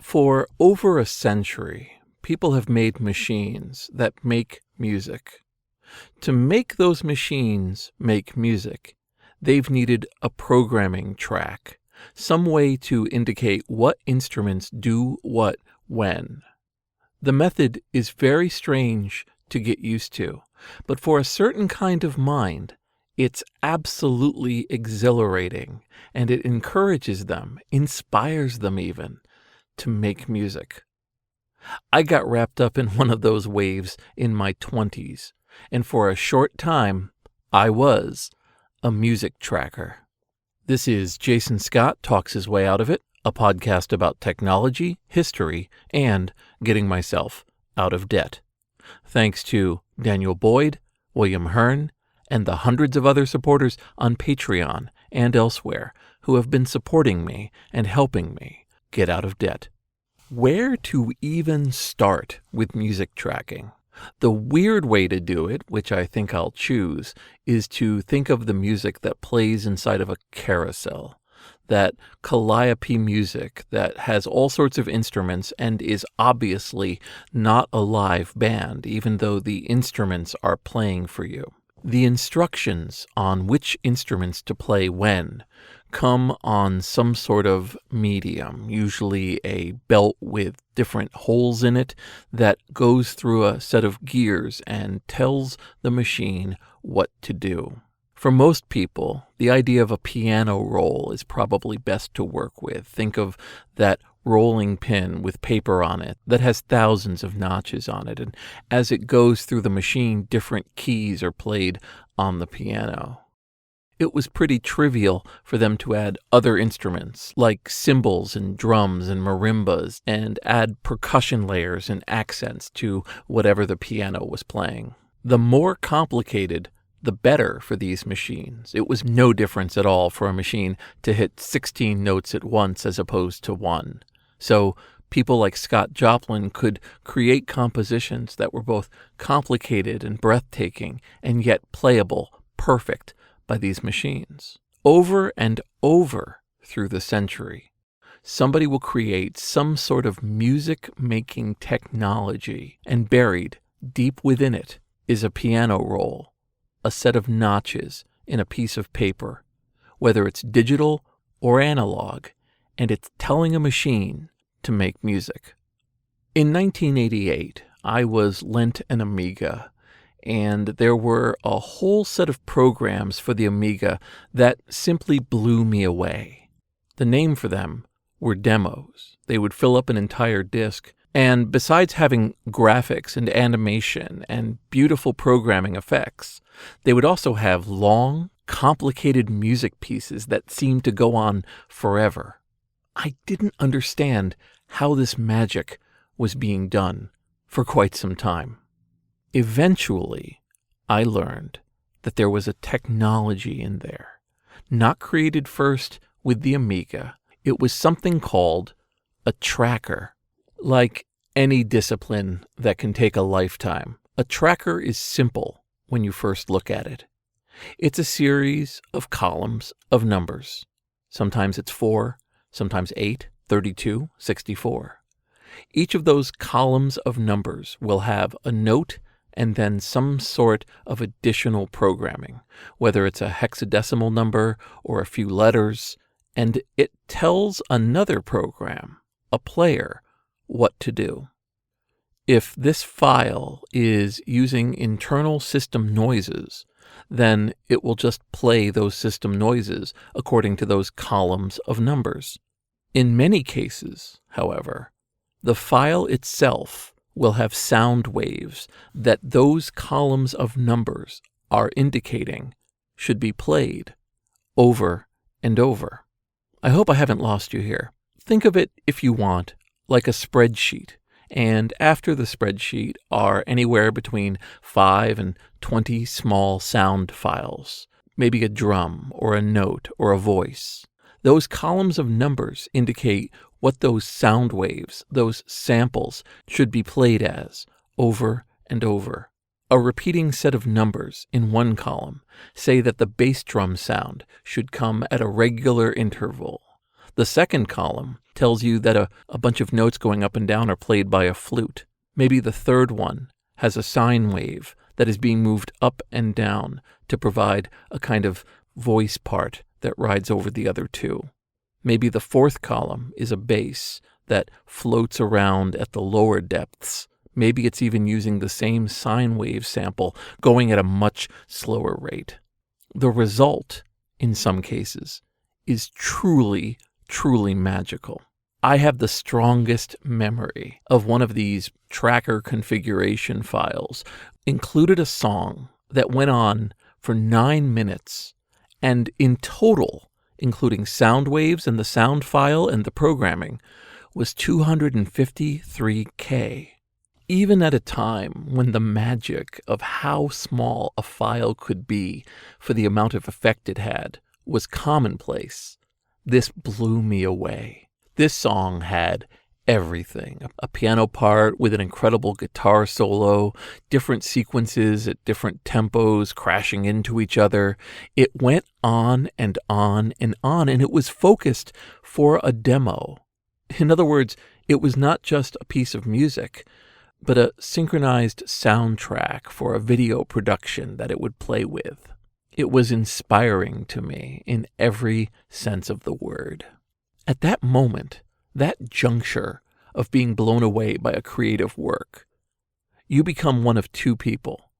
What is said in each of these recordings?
For over a century, people have made machines that make music. To make those machines make music, they've needed a programming track, some way to indicate what instruments do what when. The method is very strange to get used to, but for a certain kind of mind, it's absolutely exhilarating, and it encourages them, inspires them even, to make music. I got wrapped up in one of those waves in my 20s, and for a short time, I was a music tracker. This is Jason Scott Talks His Way Out of It, a podcast about technology, history, and getting myself out of debt. Thanks to Daniel Boyd, William Hearn, and the hundreds of other supporters on Patreon and elsewhere who have been supporting me and helping me get out of debt. Where to even start with music tracking? The weird way to do it, which I think I'll choose, is to think of the music that plays inside of a carousel. That calliope music that has all sorts of instruments and is obviously not a live band, even though the instruments are playing for you. The instructions on which instruments to play when come on some sort of medium, usually a belt with different holes in it that goes through a set of gears and tells the machine what to do. For most people, the idea of a piano roll is probably best to work with. Think of that rolling pin with paper on it that has thousands of notches on it, and as it goes through the machine, different keys are played on the piano. It was pretty trivial for them to add other instruments like cymbals and drums and marimbas and add percussion layers and accents to whatever the piano was playing. The more complicated, the better for these machines. It was no difference at all for a machine to hit 16 notes at once as opposed to one. So people like Scott Joplin could create compositions that were both complicated and breathtaking and yet playable, perfect, by these machines. Over and over through the century, somebody will create some sort of music-making technology, and buried deep within it is a piano roll, a set of notches in a piece of paper, whether it's digital or analog, and it's telling a machine to make music. In 1988, I was lent an Amiga, and there were a whole set of programs for the Amiga that simply blew me away. The name for them were demos. They would fill up an entire disk, and besides having graphics and animation and beautiful programming effects, they would also have long, complicated music pieces that seemed to go on forever. I didn't understand how this magic was being done for quite some time. Eventually, I learned that there was a technology in there, not created first with the Amiga. It was something called a tracker. Like any discipline that can take a lifetime, a tracker is simple when you first look at it. It's a series of columns of numbers. Sometimes it's 4, sometimes 8, 32, 64. Each of those columns of numbers will have a note and then some sort of additional programming, whether it's a hexadecimal number or a few letters, and it tells another program, a player, what to do. If this file is using internal system noises, then it will just play those system noises according to those columns of numbers. In many cases, however, the file itself will have sound waves that those columns of numbers are indicating should be played over and over. I hope I haven't lost you here. Think of it, if you want, like a spreadsheet, and after the spreadsheet are anywhere between 5 and 20 small sound files, maybe a drum or a note or a voice. Those columns of numbers indicate what those sound waves, those samples, should be played as over and over. A repeating set of numbers in one column say that the bass drum sound should come at a regular interval. The second column tells you that a bunch of notes going up and down are played by a flute. Maybe the third one has a sine wave that is being moved up and down to provide a kind of voice part that rides over the other two. Maybe the fourth column is a bass that floats around at the lower depths. Maybe it's even using the same sine wave sample going at a much slower rate. The result, in some cases, is truly, truly magical. I have the strongest memory of one of these tracker configuration files included a song that went on for 9 minutes, and in total, including sound waves and the sound file and the programming, was 253K. Even at a time when the magic of how small a file could be for the amount of effect it had was commonplace, this blew me away. This song had everything. A piano part with an incredible guitar solo, different sequences at different tempos crashing into each other. It went on and on and on, and it was focused for a demo. In other words, it was not just a piece of music, but a synchronized soundtrack for a video production that it would play with. It was inspiring to me in every sense of the word. At that moment, that juncture of being blown away by a creative work, you become one of two people.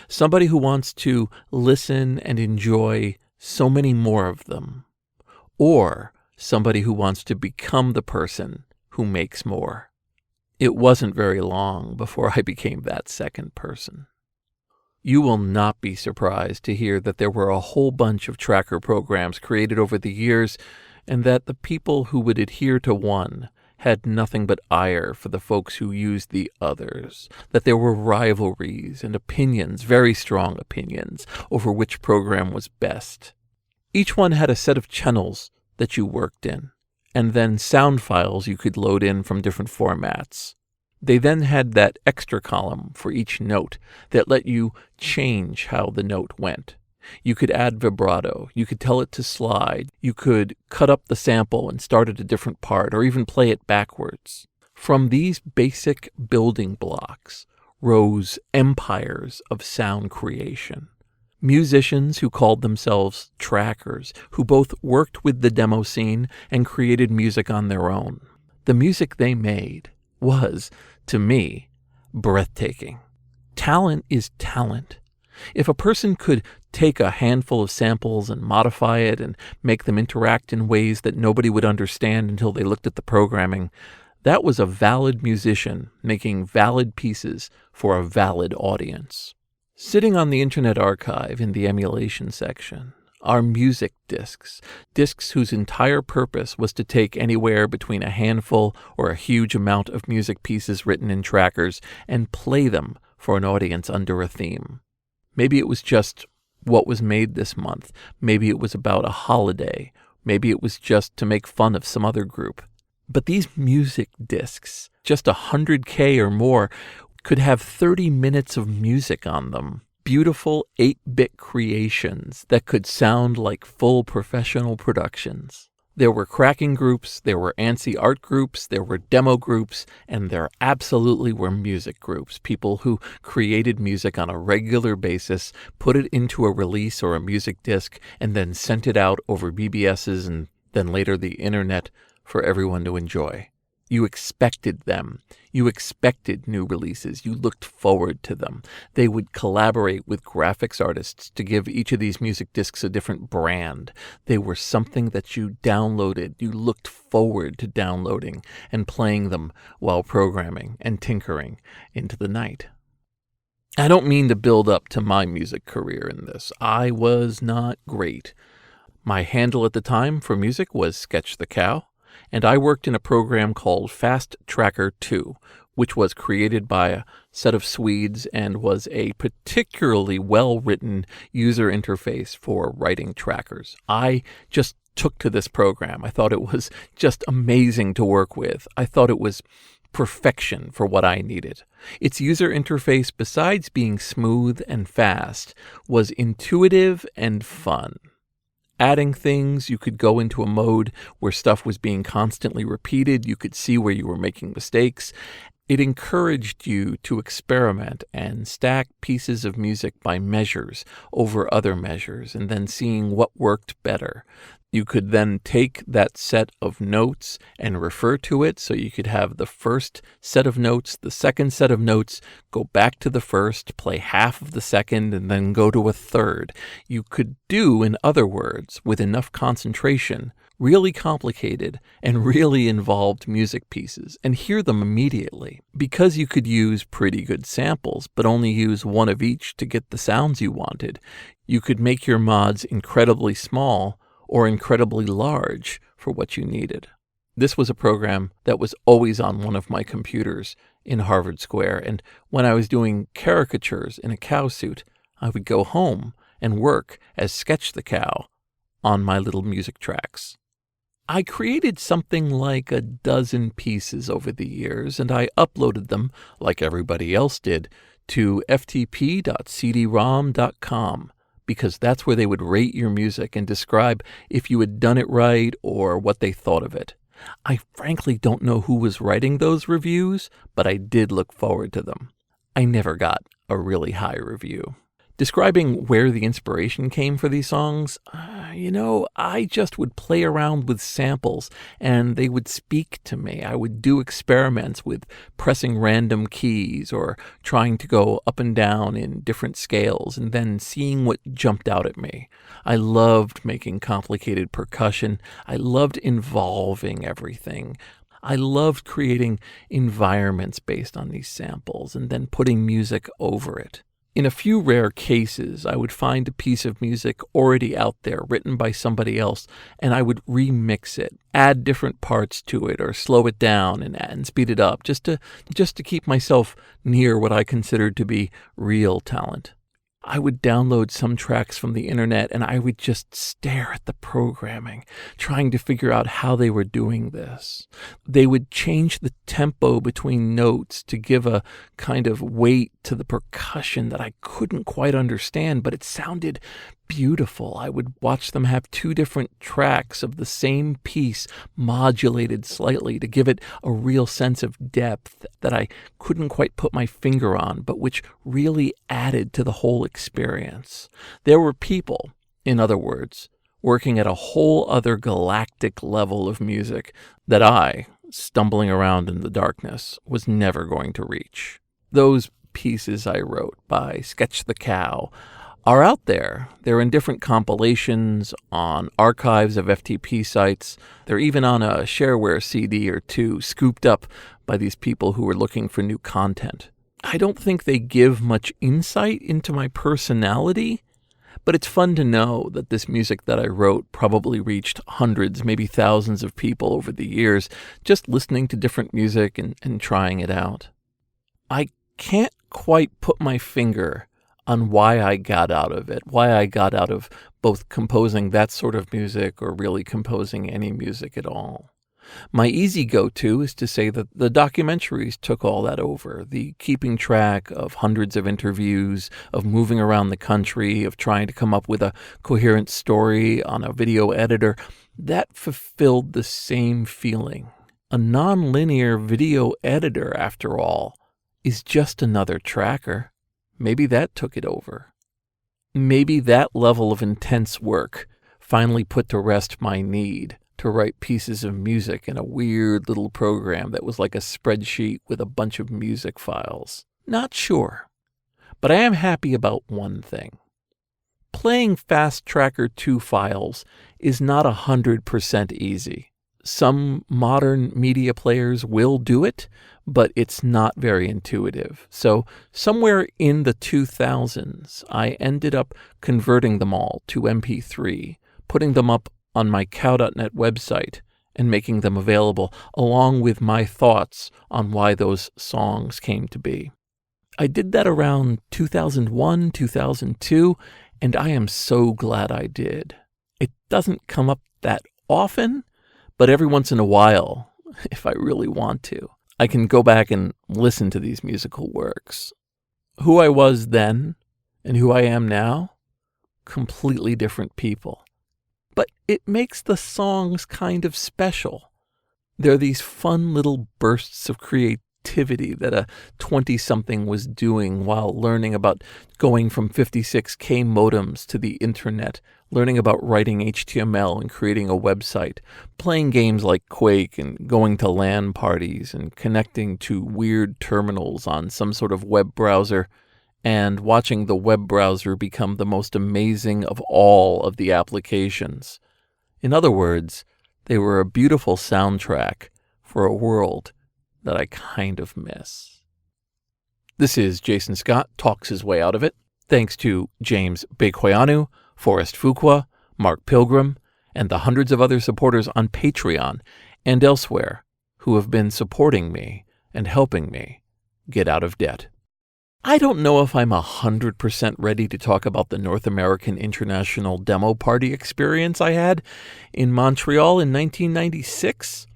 Somebody who wants to listen and enjoy so many more of them, or somebody who wants to become the person who makes more. It wasn't very long before I became that second person. You will not be surprised to hear that there were a whole bunch of tracker programs created over the years, and that the people who would adhere to one had nothing but ire for the folks who used the others, that there were rivalries and opinions, very strong opinions, over which program was best. Each one had a set of channels that you worked in, and then sound files you could load in from different formats. They then had that extra column for each note that let you change how the note went. You could add vibrato, you could tell it to slide, you could cut up the sample and start at a different part, or even play it backwards. From these basic building blocks rose empires of sound creation. Musicians who called themselves trackers, who both worked with the demo scene and created music on their own. The music they made was, to me, breathtaking. Talent is talent. If a person could take a handful of samples and modify it and make them interact in ways that nobody would understand until they looked at the programming, that was a valid musician making valid pieces for a valid audience. Sitting on the Internet Archive in the emulation section are music discs whose entire purpose was to take anywhere between a handful or a huge amount of music pieces written in trackers and play them for an audience under a theme. Maybe it was just what was made this month. Maybe it was about a holiday. Maybe it was just to make fun of some other group. But these music discs, just 100K or more, could have 30 minutes of music on them. Beautiful 8-bit creations that could sound like full professional productions. There were cracking groups, there were ANSI art groups, there were demo groups, and there absolutely were music groups, people who created music on a regular basis, put it into a release or a music disc, and then sent it out over BBSs and then later the internet for everyone to enjoy. You expected them. You expected new releases. You looked forward to them. They would collaborate with graphics artists to give each of these music discs a different brand. They were something that you downloaded. You looked forward to downloading and playing them while programming and tinkering into the night. I don't mean to build up to my music career in this. I was not great. My handle at the time for music was Sketch the Cow, and I worked in a program called Fastrackers 2, which was created by a set of Swedes and was a particularly well-written user interface for writing trackers. I just took to this program. I thought it was just amazing to work with. I thought it was perfection for what I needed. Its user interface, besides being smooth and fast, was intuitive and fun. adding things. You could go into a mode where stuff was being constantly repeated. You could see where you were making mistakes. It encouraged you to experiment and stack pieces of music by measures over other measures and then seeing what worked better. You could then take that set of notes and refer to it, so you could have the first set of notes, the second set of notes, go back to the first, play half of the second, and then go to a third. You could do, in other words, with enough concentration, really complicated and really involved music pieces and hear them immediately. Because you could use pretty good samples, but only use one of each to get the sounds you wanted, you could make your mods incredibly small or incredibly large for what you needed. This was a program that was always on one of my computers in Harvard Square, and when I was doing caricatures in a cow suit, I would go home and work as Sketch the Cow on my little music tracks. I created something like a dozen pieces over the years, and I uploaded them, like everybody else did, to ftp.cdrom.com, because that's where they would rate your music and describe if you had done it right or what they thought of it. I frankly don't know who was writing those reviews, but I did look forward to them. I never got a really high review. Describing where the inspiration came for these songs, I just would play around with samples and they would speak to me. I would do experiments with pressing random keys or trying to go up and down in different scales and then seeing what jumped out at me. I loved making complicated percussion. I loved involving everything. I loved creating environments based on these samples and then putting music over it. In a few rare cases, I would find a piece of music already out there, written by somebody else, and I would remix it, add different parts to it, or slow it down and speed it up, just to keep myself near what I considered to be real talent. I would download some tracks from the internet and I would just stare at the programming, trying to figure out how they were doing this. They would change the tempo between notes to give a kind of weight to the percussion that I couldn't quite understand, but it sounded beautiful. I would watch them have two different tracks of the same piece modulated slightly to give it a real sense of depth that I couldn't quite put my finger on, but which really added to the whole experience. There were people, in other words, working at a whole other galactic level of music that I, stumbling around in the darkness, was never going to reach. Those pieces I wrote by Sketch the Cow are out there. They're in different compilations on archives of FTP sites. They're even on a shareware CD or two, scooped up by these people who are looking for new content. I don't think they give much insight into my personality, but it's fun to know that this music that I wrote probably reached hundreds, maybe thousands of people over the years, just listening to different music and trying it out. I can't quite put my finger on why I got out of it, why I got out of both composing that sort of music or really composing any music at all. My easy go-to is to say that the documentaries took all that over, the keeping track of hundreds of interviews, of moving around the country, of trying to come up with a coherent story on a video editor. That fulfilled the same feeling. A non-linear video editor, after all, is just another tracker. Maybe that took it over. Maybe that level of intense work finally put to rest my need to write pieces of music in a weird little program that was like a spreadsheet with a bunch of music files. Not sure. But I am happy about one thing. Playing Fastracker 2 files is not 100% easy. Some modern media players will do it, but it's not very intuitive. So somewhere in the 2000s, I ended up converting them all to MP3, putting them up on my cow.net website, and making them available, along with my thoughts on why those songs came to be. I did that around 2001, 2002, and I am so glad I did. It doesn't come up that often, but every once in a while, if I really want to, I can go back and listen to these musical works. Who I was then and who I am now, completely different people. but it makes the songs kind of special. They're these fun little bursts of creativity that a 20-something was doing while learning about going from 56K modems to the internet, learning about writing HTML and creating a website, playing games like Quake and going to LAN parties and connecting to weird terminals on some sort of web browser, and watching the web browser become the most amazing of all of the applications. In other words, they were a beautiful soundtrack for a world that I kind of miss. This is Jason Scott talks his way out of it. Thanks to James Bekoyanu, Forrest Fuqua, Mark Pilgrim, and the hundreds of other supporters on Patreon and elsewhere who have been supporting me and helping me get out of debt. I don't know if I'm 100% ready to talk about the North American International Demo Party experience I had in Montreal in 1996,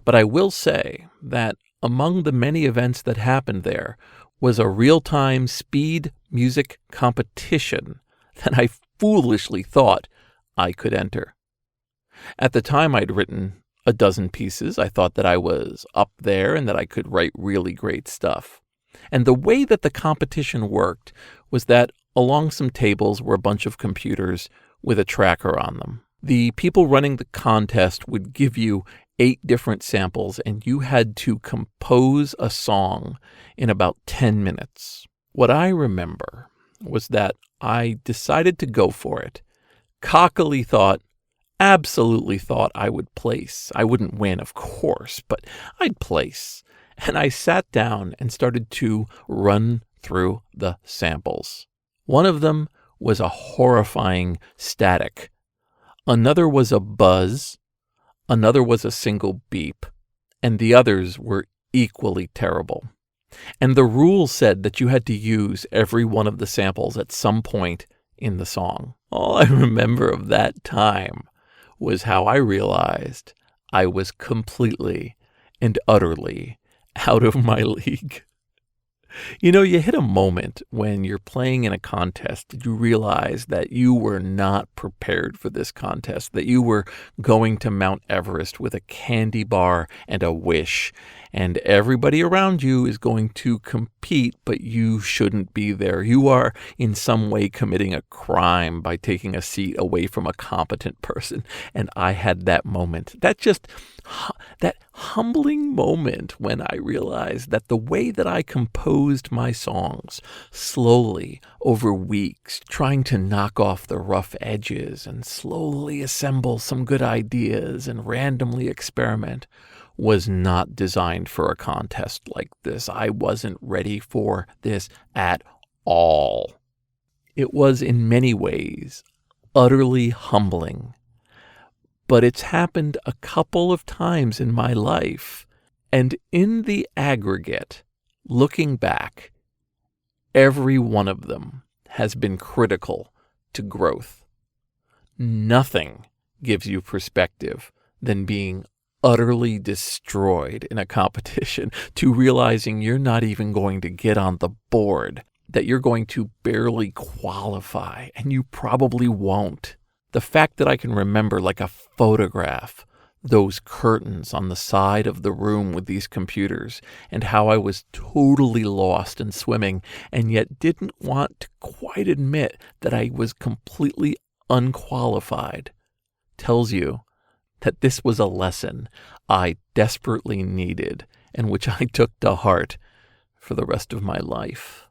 but I will say that among the many events that happened there was a real-time speed music competition that I foolishly thought I could enter. At the time, I'd written a dozen pieces. I thought that I was up there and that I could write really great stuff. And the way that the competition worked was that along some tables were a bunch of computers with a tracker on them. The people running the contest would give you 8 different samples, and you had to compose a song in about 10 minutes. What I remember was that I decided to go for it. Absolutely thought I would place. I wouldn't win, of course, but I'd place. And I sat down and started to run through the samples. One of them was a horrifying static. Another was a buzz. Another was a single beep. And the others were equally terrible. And the rule said that you had to use every one of the samples at some point in the song. All I remember of that time was how I realized I was completely and utterly out of my league. You know, you hit a moment when you're playing in a contest that you realize that you were not prepared for this contest, that you were going to Mount Everest with a candy bar and a wish, and everybody around you is going to compete, but you shouldn't be there. You are in some way committing a crime by taking a seat away from a competent person. And I had that moment, that humbling moment when I realized that the way that I composed my songs slowly over weeks, trying to knock off the rough edges and slowly assemble some good ideas and randomly experiment, was not designed for a contest like this. I wasn't ready for this at all. It was in many ways utterly humbling. But it's happened a couple of times in my life. And in the aggregate, looking back, every one of them has been critical to growth. Nothing gives you perspective than being utterly destroyed in a competition to realizing you're not even going to get on the board, that you're going to barely qualify, and you probably won't. The fact that I can remember like a photograph those curtains on the side of the room with these computers and how I was totally lost and swimming and yet didn't want to quite admit that I was completely unqualified tells you that this was a lesson I desperately needed and which I took to heart for the rest of my life.